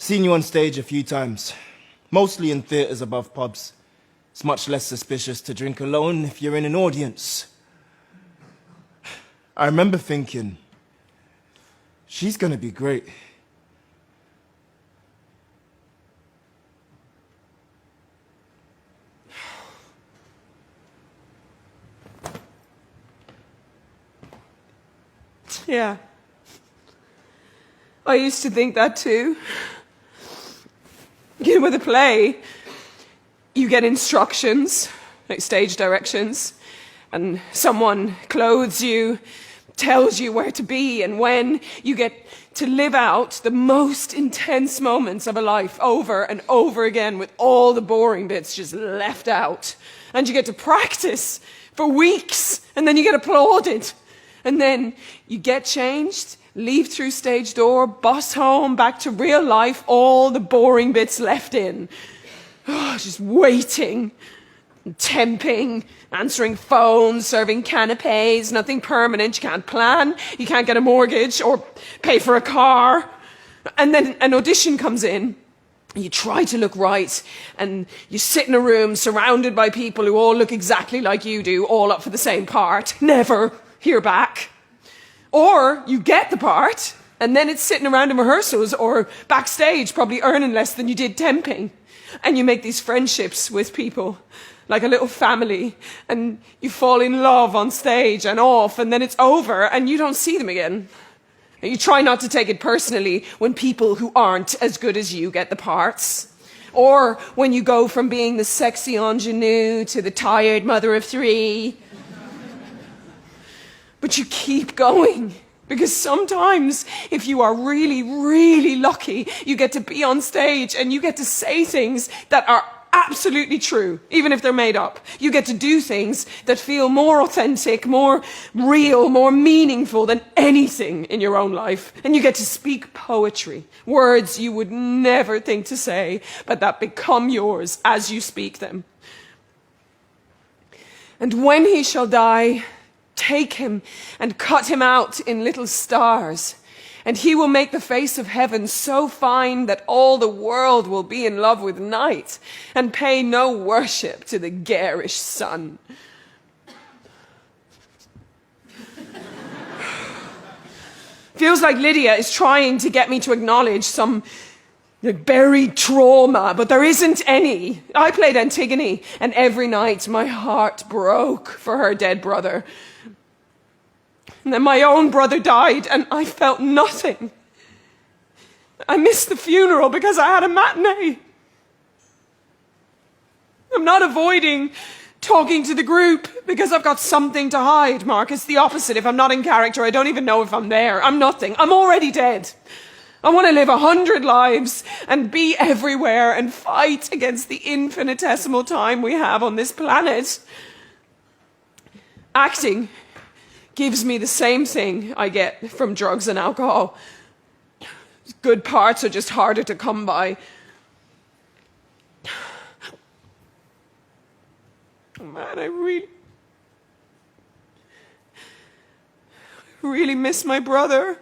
Seen you on stage a few times, mostly in theatres above pubs. It's much less suspicious to drink alone if you're in an audience. I remember thinking, she's gonna be great. Yeah. I used to think that too. You know, with a play, you get instructions, like stage directions, and someone clothes you, tells you where to be and when. You get to live out the most intense moments of a life over and over again with all the boring bits just left out. And you get to practice for weeks, and then you get applauded. And then you get changed, leave through stage door, bus home, back to real life, all the boring bits left in. Oh, just waiting, temping, answering phones, serving canapes, nothing permanent. You can't plan, you can't get a mortgage or pay for a car. And then an audition comes in. You try to look right, and you sit in a room surrounded by people who all look exactly like you do, all up for the same part. Never hear back. Or you get the part, and then it's sitting around in rehearsals or backstage, probably earning less than you did temping. And you make these friendships with people, like a little family, and you fall in love on stage and off, and then it's over, and you don't see them again. And you try not to take it personally when people who aren't as good as you get the parts. Or when you go from being the sexy ingenue to the tired mother of three. But you keep going, because sometimes, if you are really, really lucky, you get to be on stage and you get to say things that are absolutely true, even if they're made up. You get to do things that feel more authentic, more real, more meaningful than anything in your own life. And you get to speak poetry, words you would never think to say, but that become yours as you speak them. And when he shall die, take him and cut him out in little stars, and he will make the face of heaven so fine that all the world will be in love with night and pay no worship to the garish sun. Feels like Lydia is trying to get me to acknowledge some buried trauma, but there isn't any. I played Antigone, and every night my heart broke for her dead brother. And then my own brother died, and I felt nothing. I missed the funeral because I had a matinee. I'm not avoiding talking to the group because I've got something to hide, Mark. It's the opposite. If I'm not in character, I don't even know if I'm there. I'm nothing. I'm already dead. I want to live 100 lives and be everywhere and fight against the infinitesimal time we have on this planet. Acting gives me the same thing I get from drugs and alcohol. Good parts are just harder to come by. Oh man, I really miss my brother.